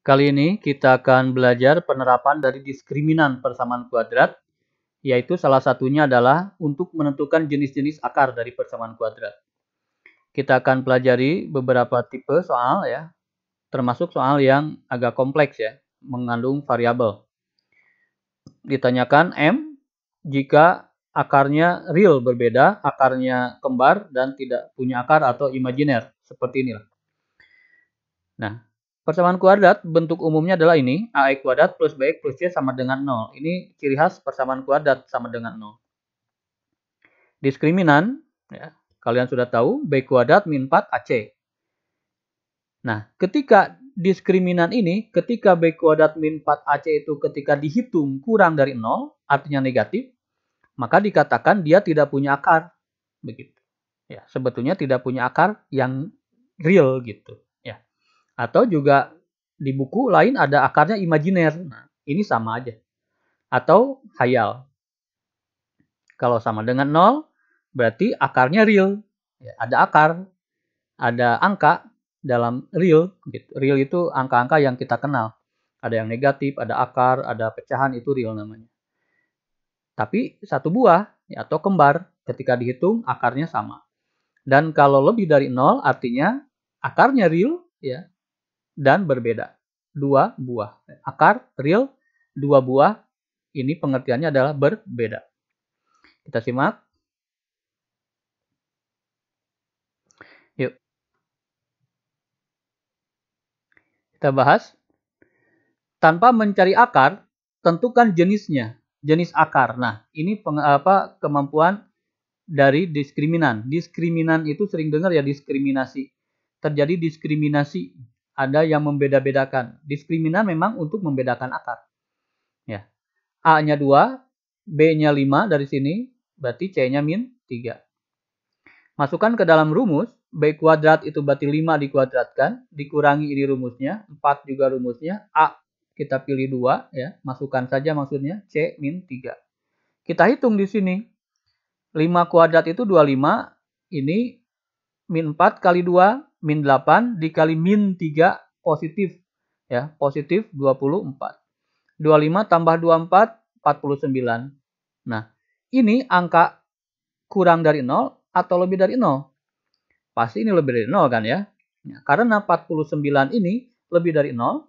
Kali ini kita akan belajar penerapan dari diskriminan persamaan kuadrat, yaitu salah satunya adalah untuk menentukan jenis-jenis akar dari persamaan kuadrat. Kita akan pelajari beberapa tipe soal ya, termasuk soal yang agak kompleks ya, mengandung variabel. Ditanyakan M jika akarnya real berbeda, akarnya kembar dan tidak punya akar atau imajiner, seperti inilah. Nah, persamaan kuadrat bentuk umumnya adalah ini, AX kuadrat plus BX plus C sama dengan 0. Ini ciri khas persamaan kuadrat sama dengan 0. Diskriminan, ya, kalian sudah tahu, B kuadrat min 4 AC. Nah, ketika diskriminan ini, ketika B kuadrat min 4 AC itu ketika dihitung kurang dari 0, artinya negatif, maka dikatakan dia tidak punya akar. Begitu. Ya, sebetulnya tidak punya akar yang real gitu. Ya. Atau juga di buku lain ada akarnya imajiner. Nah, ini sama aja. Atau khayal. Kalau sama dengan 0, berarti akarnya real. Ya, ada akar, ada angka dalam real. Gitu. Real itu angka-angka yang kita kenal. Ada yang negatif, ada akar, ada pecahan, itu real namanya. Tapi satu buah ya, atau kembar, ketika dihitung akarnya sama. Dan kalau lebih dari 0, artinya akarnya real ya, dan berbeda. 2 buah. Akar real, 2 buah. Ini pengertiannya adalah berbeda. Kita simak. Yuk. Kita bahas. Tanpa mencari akar, tentukan jenisnya. Jenis akar. Nah, ini kemampuan dari diskriminan. Diskriminan itu sering dengar ya, diskriminasi. Terjadi diskriminasi. Ada yang membeda-bedakan. Diskriminan memang untuk membedakan akar. Ya. A-nya 2, B-nya 5 dari sini, berarti C-nya min 3. Masukkan ke dalam rumus, B kuadrat itu berarti 5 dikuadratkan, dikurangi ini rumusnya, 4 juga rumusnya, A kita pilih 2, ya, masukkan saja maksudnya, C min 3. Kita hitung di sini, 5 kuadrat itu 25, ini min 4 kali 2, min 8, dikali min 3, positif, ya, positif 24. 25 tambah 24, 49. Nah, ini angka kurang dari 0 atau lebih dari 0? Pasti ini lebih dari 0 kan ya? Karena 49 ini lebih dari 0,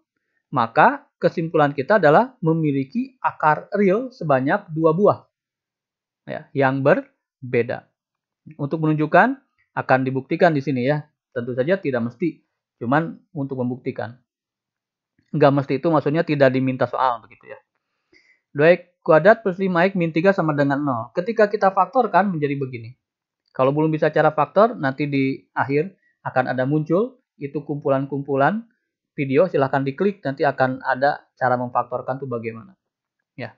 maka kesimpulan kita adalah memiliki akar real sebanyak 2 buah. Ya, yang berbeda. Untuk menunjukkan, akan dibuktikan di sini ya. Tentu saja tidak mesti, cuman untuk membuktikan. Enggak mesti itu maksudnya tidak diminta soal begitu ya. 2x kuadrat plus 5x min 3 sama dengan 0. Ketika kita faktorkan menjadi begini. Kalau belum bisa cara faktor, nanti di akhir akan ada muncul. Itu kumpulan-kumpulan video. Silahkan diklik, nanti akan ada cara memfaktorkan itu bagaimana. Ya,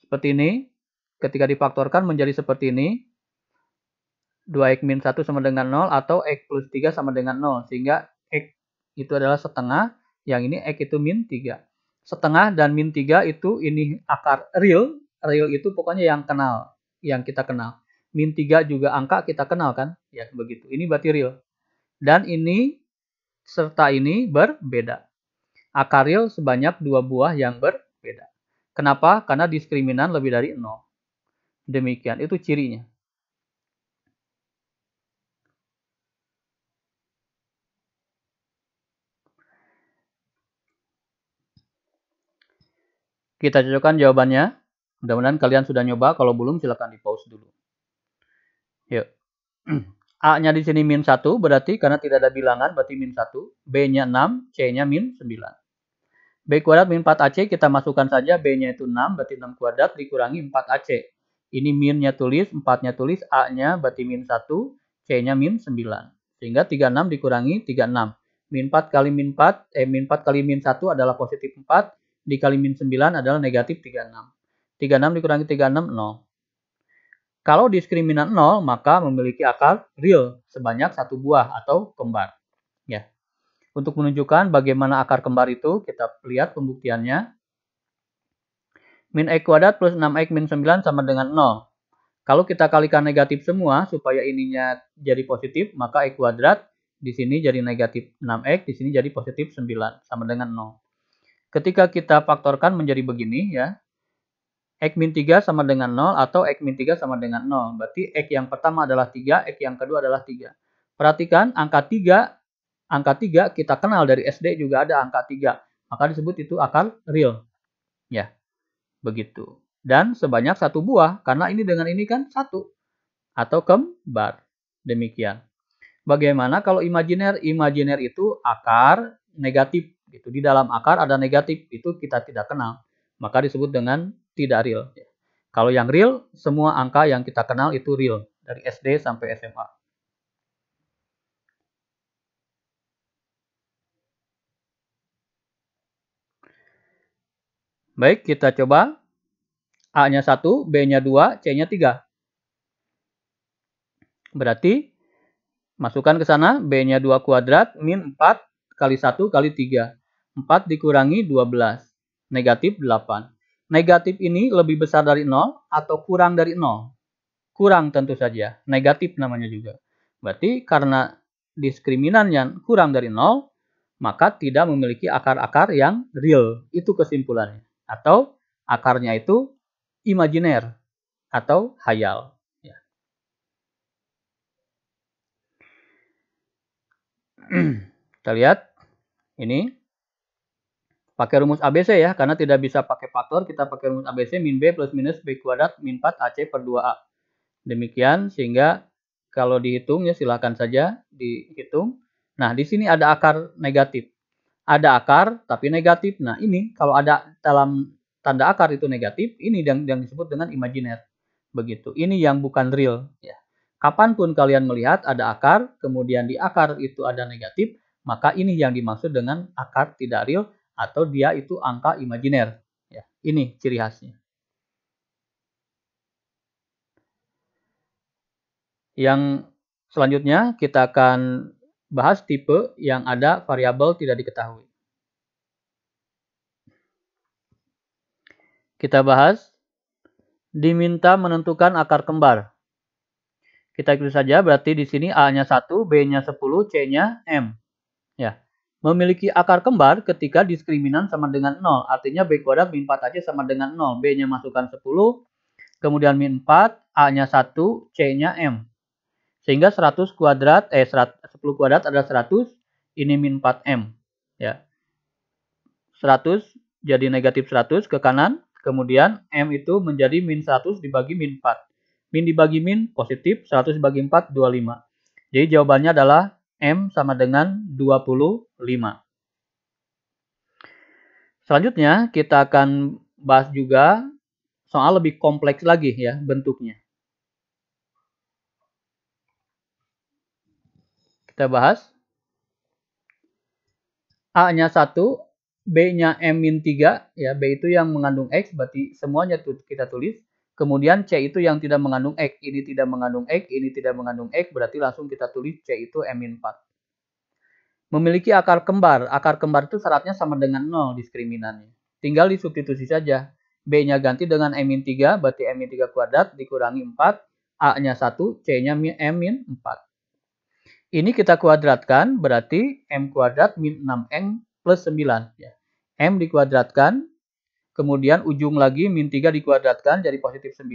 seperti ini. Ketika difaktorkan menjadi seperti ini. 2x min 1 sama dengan 0 atau x plus 3 sama dengan 0. Sehingga x itu adalah setengah. Yang ini x itu min 3. Setengah dan min 3 itu ini akar real. Real itu pokoknya yang kenal, yang kita kenal. Min 3 juga angka kita kenal kan? Ya, begitu. Ini berarti real. Dan ini serta ini berbeda. Akar real sebanyak 2 buah yang berbeda. Kenapa? Karena diskriminan lebih dari 0. Demikian, itu cirinya. Kita cocokkan jawabannya. Mudah-mudahan kalian sudah nyoba. Kalau belum, silakan di pause dulu. Yuk. A-nya di sini min 1, berarti karena tidak ada bilangan, berarti min 1. B-nya 6, C-nya min 9. B kuadrat min 4AC, kita masukkan saja. B-nya itu 6, berarti 6 kuadrat dikurangi 4AC. Ini min-nya tulis, 4-nya tulis, A-nya berarti min 1, C-nya min 9. Sehingga 36 dikurangi 36. Min 4 kali min 4, min 4 kali min 1 adalah positif 4. Dikali min 9 adalah negatif 36. 36 dikurangi 36, 0. Kalau diskriminan 0, maka memiliki akar real sebanyak 1 buah atau kembar. Ya. Untuk menunjukkan bagaimana akar kembar itu, kita lihat pembuktiannya. Min x kuadrat plus 6x min 9 sama dengan 0. Kalau kita kalikan negatif semua, supaya ininya jadi positif, maka x kuadrat di sini jadi negatif 6x, di sini jadi positif 9, sama dengan 0. Ketika kita faktorkan menjadi begini ya, X min 3 sama dengan 0 atau X min 3 sama dengan 0. Berarti X yang pertama adalah 3, X yang kedua adalah 3. Perhatikan angka 3 kita kenal dari SD juga ada angka 3. Maka disebut itu akar real. Ya, begitu. Dan sebanyak 1 buah, karena ini dengan ini kan 1. Atau kembar. Demikian. Bagaimana kalau imajiner? Imajiner itu akar negatif. Gitu. Di dalam akar ada negatif, itu kita tidak kenal. Maka disebut dengan tidak real. Kalau yang real, semua angka yang kita kenal itu real. Dari SD sampai SMA. Baik, kita coba. A-nya 1, B-nya 2, C-nya 3. Berarti, masukkan ke sana, B-nya 2 kuadrat, min 4 kali 1 kali 3. 4 dikurangi 12. Negatif 8. Negatif ini lebih besar dari 0 atau kurang dari 0? Kurang tentu saja. Negatif namanya juga. Berarti karena diskriminannya kurang dari 0, maka tidak memiliki akar-akar yang real. Itu kesimpulannya. Atau akarnya itu imajiner atau hayal. Ya. Kita lihat. Ini pakai rumus ABC ya, karena tidak bisa pakai faktor, kita pakai rumus ABC min B plus minus B kuadrat min 4 AC per 2A. Demikian, sehingga kalau dihitung ya silahkan saja dihitung. Nah, di sini ada akar negatif. Ada akar tapi negatif. Nah, ini kalau ada dalam tanda akar itu negatif, ini yang disebut dengan imajiner. Begitu. Ini yang bukan real. Ya. Kapanpun kalian melihat ada akar, kemudian di akar itu ada negatif, maka ini yang dimaksud dengan akar tidak real atau dia itu angka imajiner. Ya, ini ciri khasnya. Yang selanjutnya kita akan bahas tipe yang ada variabel tidak diketahui. Kita bahas diminta menentukan akar kembar. Kita ikuti saja, berarti di sini A-nya 1, B-nya 10, C-nya M. Ya. Memiliki akar kembar ketika diskriminan sama dengan 0. Artinya B kuadrat min 4 AC sama dengan 0. B-nya masukkan 10, kemudian min 4, A-nya 1, C-nya M. Sehingga 10 kuadrat adalah 100, ini min 4M. Ya. 100 jadi negatif 100 ke kanan, kemudian M itu menjadi min 100 dibagi min 4. Min dibagi min positif, 100 dibagi 4, 25. Jadi jawabannya adalah M sama dengan 25. Selanjutnya kita akan bahas juga soal lebih kompleks lagi ya bentuknya. Kita bahas A-nya 1, B-nya M-3, ya B itu yang mengandung X, berarti semuanya kita tulis. Kemudian C itu yang tidak mengandung X, ini tidak mengandung X, ini tidak mengandung X, berarti langsung kita tulis C itu M-4. Memiliki akar kembar. Akar kembar itu syaratnya sama dengan 0 diskriminannya. Tinggal disubstitusi saja. B-nya ganti dengan M-3, berarti M-3 kuadrat dikurangi 4. A-nya 1, C-nya M-4. Ini kita kuadratkan, berarti M kuadrat min 6N plus 9. Ya. M dikuadratkan, kemudian ujung lagi min 3 dikuadratkan jadi positif 9.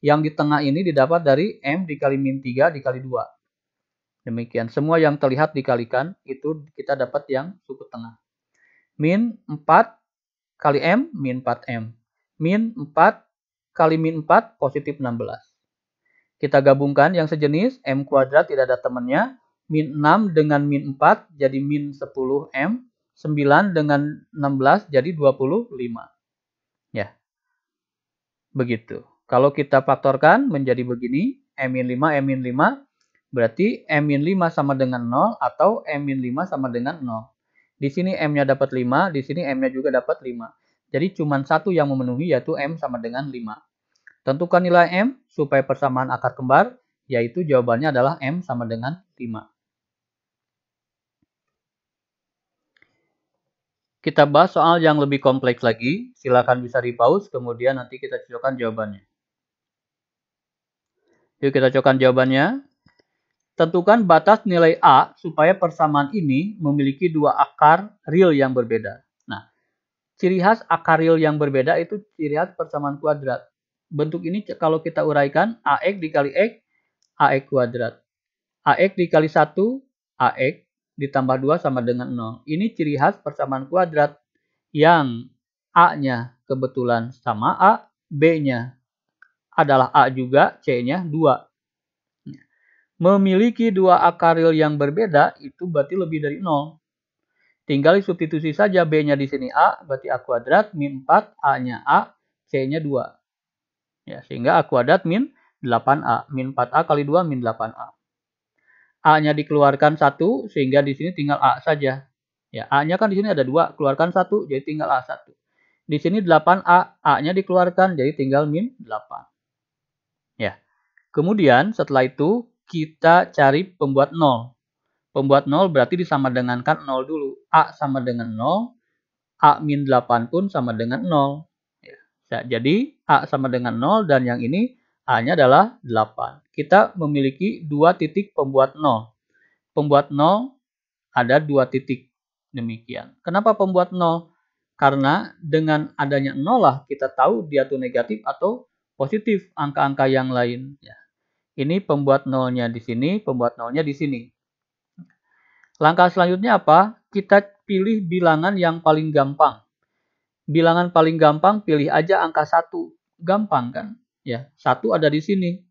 Yang di tengah ini didapat dari M dikali min 3 dikali 2. Demikian, semua yang terlihat dikalikan, itu kita dapat yang suku tengah. Min 4 kali M, min 4M. Min 4 kali min 4, positif 16. Kita gabungkan yang sejenis, M kuadrat tidak ada temannya. Min 6 dengan min 4 jadi min 10M. 9 dengan 16 jadi 25. Ya. Begitu. Kalau kita faktorkan menjadi begini, M-5, M-5, berarti M-5 sama dengan 0 atau M-5 sama dengan 0. Di sini M-nya dapat 5, di sini M-nya juga dapat 5. Jadi cuma satu yang memenuhi, yaitu M sama dengan 5. Tentukan nilai M supaya persamaan akar kembar, yaitu jawabannya adalah M sama dengan 5. Kita bahas soal yang lebih kompleks lagi. Silakan bisa di-pause, kemudian nanti kita cocokkan jawabannya. Yuk kita cocokkan jawabannya. Tentukan batas nilai A supaya persamaan ini memiliki dua akar real yang berbeda. Nah, Ciri khas akar real yang berbeda itu ciri khas persamaan kuadrat. Bentuk ini kalau kita uraikan, AX dikali X, AX kuadrat. AX dikali 1, AX ditambah 2 sama dengan 0. Ini ciri khas persamaan kuadrat yang A-nya kebetulan sama A, B-nya adalah A juga, C-nya 2. Memiliki dua akar real yang berbeda itu berarti lebih dari 0. Tinggal substitusi saja B-nya di sini A, berarti A kuadrat, min 4, A-nya A, C-nya 2. Ya, sehingga A kuadrat min 8A. Min 4A kali 2, min 8A. A-nya dikeluarkan 1, sehingga di sini tinggal A saja. Ya, A-nya kan di sini ada 2, keluarkan 1, jadi tinggal A1. Di sini 8A, A-nya dikeluarkan, jadi tinggal min 8. Ya. Kemudian setelah itu kita cari pembuat 0. Pembuat 0 berarti disamadengankan 0 dulu. A sama dengan 0, A min 8 pun sama dengan 0. Ya, jadi A sama dengan 0 dan yang ini A-nya adalah 8. Kita memiliki dua titik pembuat 0. Pembuat 0 ada dua titik. Demikian. Kenapa pembuat 0? Karena dengan adanya 0 lah kita tahu dia itu negatif atau positif angka-angka yang lain. Ya. Ini pembuat 0-nya di sini, pembuat 0-nya di sini. Langkah selanjutnya apa? Kita pilih bilangan yang paling gampang. Bilangan paling gampang pilih aja angka 1. Gampang kan? Ya, 1 ada di sini.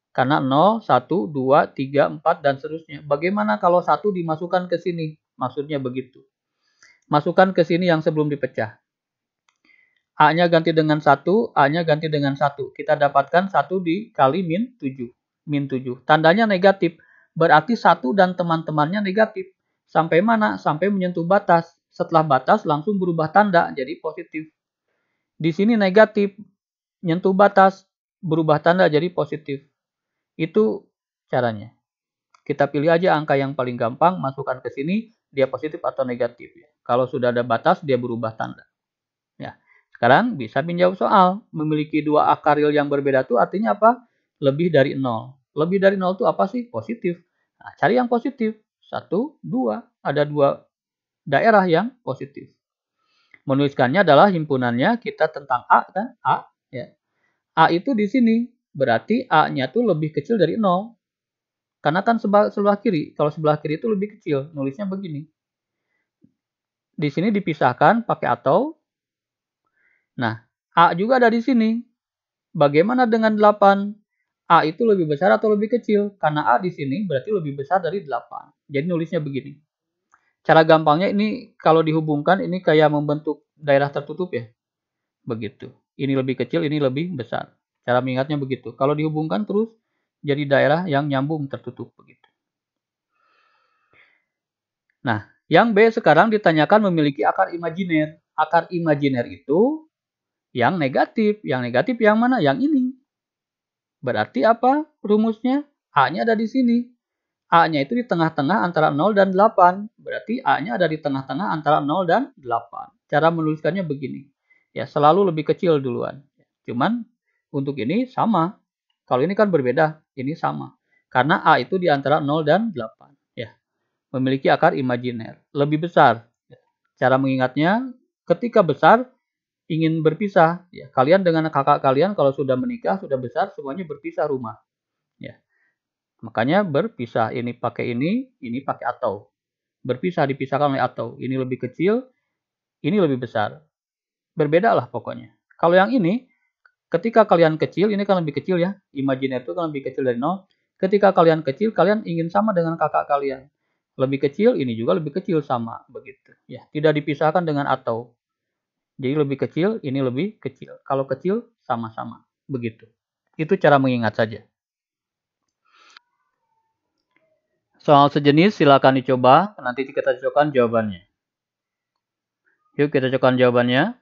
Karena 0, 1, 2, 3, 4 dan seterusnya. Bagaimana kalau 1 dimasukkan ke sini? Maksudnya begitu. Masukkan ke sini yang sebelum dipecah. A-nya ganti dengan 1, A-nya ganti dengan 1. Kita dapatkan 1 dikali min 7. Min 7. Tandanya negatif. Berarti 1 dan teman-temannya negatif. Sampai mana? Sampai menyentuh batas. Setelah batas langsung berubah tanda jadi positif. Di sini negatif. Nyentuh batas. Berubah tanda jadi positif. Itu caranya. Kita pilih aja angka yang paling gampang. Masukkan ke sini. Dia positif atau negatif. Kalau sudah ada batas dia berubah tanda. Ya. Sekarang bisa menjawab soal. Memiliki dua akar real yang berbeda itu artinya apa? Lebih dari 0. Lebih dari 0 itu apa sih? Positif. Nah, cari yang positif. 1, 2. Ada dua daerah yang positif. Menuliskannya adalah himpunannya kita tentang A kan? A. Ya. A itu di sini. Berarti A-nya tuh lebih kecil dari 0. Karena kan sebelah kiri. Kalau sebelah kiri itu lebih kecil. Nulisnya begini. Di sini dipisahkan pakai atau. Nah, A juga ada di sini. Bagaimana dengan 8? A itu lebih besar atau lebih kecil? Karena A di sini berarti lebih besar dari 8. Jadi nulisnya begini. Cara gampangnya ini kalau dihubungkan ini kayak membentuk daerah tertutup ya. Begitu. Ini lebih kecil, ini lebih besar. Cara mengingatnya begitu. Kalau dihubungkan terus jadi daerah yang nyambung tertutup begitu. Nah, yang B sekarang ditanyakan memiliki akar imajiner. Akar imajiner itu yang negatif. Yang negatif yang mana? Yang ini. Berarti apa rumusnya? A-nya ada di sini. A-nya itu di tengah-tengah antara 0 dan 8. Berarti A-nya ada di tengah-tengah antara 0 dan 8. Cara menuliskannya begini. Ya, selalu lebih kecil duluan. Cuman untuk ini sama. Kalau ini kan berbeda, ini sama. Karena A itu di antara 0 dan 8. Ya, memiliki akar imajiner. Lebih besar. Cara mengingatnya, ketika besar, ingin berpisah. Ya, kalian dengan kakak kalian kalau sudah menikah, sudah besar, semuanya berpisah rumah. Ya. Makanya berpisah. Ini pakai ini pakai atau. Berpisah dipisahkan oleh atau. Ini lebih kecil, ini lebih besar. Berbeda lah pokoknya. Kalau yang ini, ketika kalian kecil, ini kan lebih kecil ya. Imajiner itu kan lebih kecil dari 0. Ketika kalian kecil, kalian ingin sama dengan kakak kalian. Lebih kecil, ini juga lebih kecil sama. Begitu. Ya, tidak dipisahkan dengan atau. Jadi lebih kecil, ini lebih kecil. Kalau kecil, sama-sama. Begitu. Itu cara mengingat saja. Soal sejenis silakan dicoba, nanti kita cocokkan jawabannya. Yuk kita cocokkan jawabannya.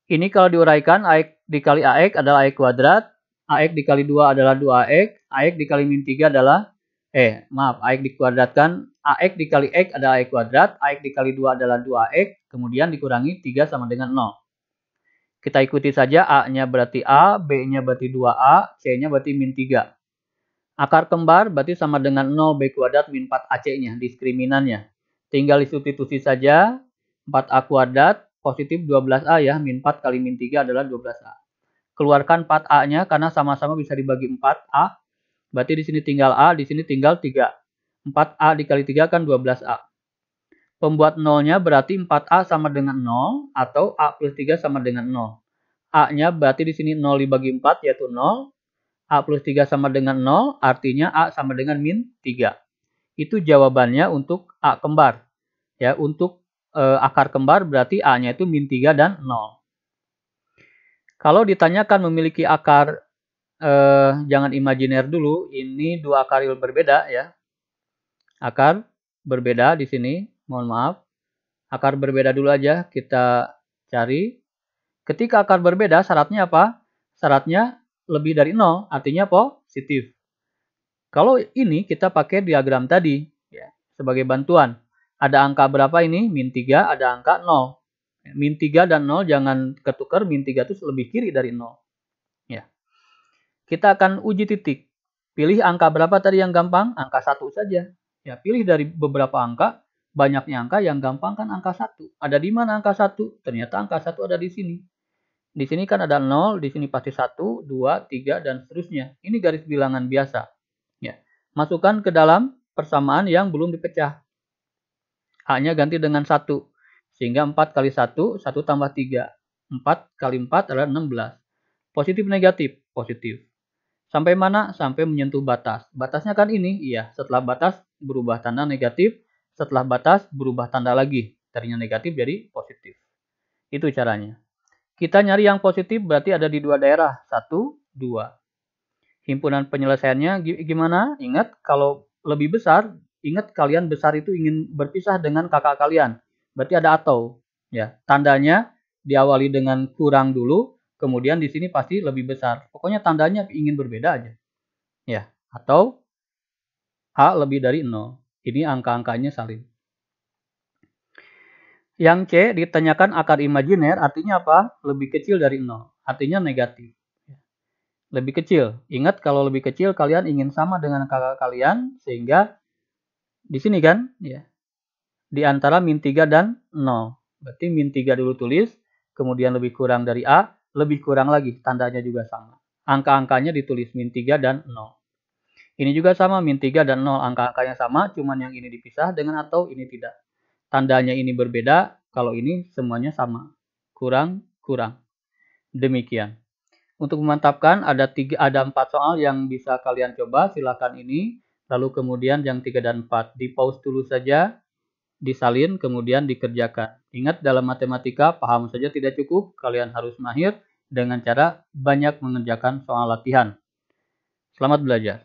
Ini kalau diuraikan, AX dikali AX adalah AX kuadrat, AX dikali 2 adalah 2AX, AX dikali min 3 adalah, AX dikuadratkan, AX dikali X adalah AX kuadrat, AX dikali 2 adalah 2AX, kemudian dikurangi 3 sama dengan 0. Kita ikuti saja, A-nya berarti A, B-nya berarti 2A, C-nya berarti min 3. Akar kembar berarti sama dengan 0 B kuadrat min 4AC-nya, diskriminannya. Tinggal disubstitusi saja, 4A kuadrat positif 12A ya, min 4 kali min 3 adalah 12A. Keluarkan 4A-nya karena sama-sama bisa dibagi 4A. Berarti di sini tinggal A, di sini tinggal 3. 4A dikali 3 kan 12A. Pembuat nolnya berarti 4A sama dengan 0 atau A plus 3 sama dengan 0. A-nya berarti di sini 0 dibagi 4 yaitu 0. A plus 3 sama dengan 0 artinya A sama dengan min 3. Itu jawabannya untuk A kembar. Ya, untuk akar kembar berarti A-nya itu min 3 dan 0. Kalau ditanyakan memiliki akar, jangan imajiner dulu, ini dua akar real berbeda ya. Akar berbeda di sini, mohon maaf. Akar berbeda dulu aja kita cari. Ketika akar berbeda syaratnya apa? Syaratnya lebih dari 0, artinya positif. Kalau ini kita pakai diagram tadi ya, sebagai bantuan. Ada angka berapa ini? Min 3, ada angka 0. Min 3 dan 0 jangan ketukar, min 3 itu lebih kiri dari 0. Ya. Kita akan uji titik. Pilih angka berapa tadi yang gampang? Angka 1 saja. Ya, pilih dari beberapa angka, banyaknya angka yang gampang kan angka 1. Ada di mana angka 1? Ternyata angka 1 ada di sini. Di sini kan ada 0, di sini pasti 1, 2, 3, dan seterusnya. Ini garis bilangan biasa. Ya. Masukkan ke dalam persamaan yang belum dipecah. A-nya ganti dengan 1. Sehingga 4 kali 1, 1 tambah 3. 4 kali 4 adalah 16. Positif negatif? Positif. Sampai mana? Sampai menyentuh batas. Batasnya kan ini? Iya. Setelah batas berubah tanda negatif. Setelah batas berubah tanda lagi. Tadinya negatif jadi positif. Itu caranya. Kita nyari yang positif berarti ada di dua daerah. 1, 2. Himpunan penyelesaiannya gimana? Ingat kalau lebih besar, ingat kalian besar itu ingin berpisah dengan kakak kalian. Berarti ada atau. Ya, tandanya diawali dengan kurang dulu, kemudian di sini pasti lebih besar. Pokoknya tandanya ingin berbeda aja. Ya, atau A lebih dari 0. Ini angka-angkanya salin. Yang C ditanyakan akar imajiner artinya apa? Lebih kecil dari 0. Artinya negatif. Lebih kecil. Ingat kalau lebih kecil kalian ingin sama dengan kakak kalian sehingga di sini kan ya. Di antara min 3 dan 0. Berarti min 3 dulu tulis, kemudian lebih kurang dari A, lebih kurang lagi, tandanya juga sama. Angka-angkanya ditulis min 3 dan 0. Ini juga sama, min 3 dan 0, angka-angkanya sama, cuman yang ini dipisah dengan atau ini tidak. Tandanya ini berbeda, kalau ini semuanya sama. Kurang, kurang. Demikian. Untuk memantapkan ada 4 soal yang bisa kalian coba, silakan ini. Lalu kemudian yang 3 dan 4 di pause dulu saja, disalin kemudian dikerjakan. Ingat dalam matematika paham saja tidak cukup, kalian harus mahir dengan cara banyak mengerjakan soal latihan. Selamat belajar.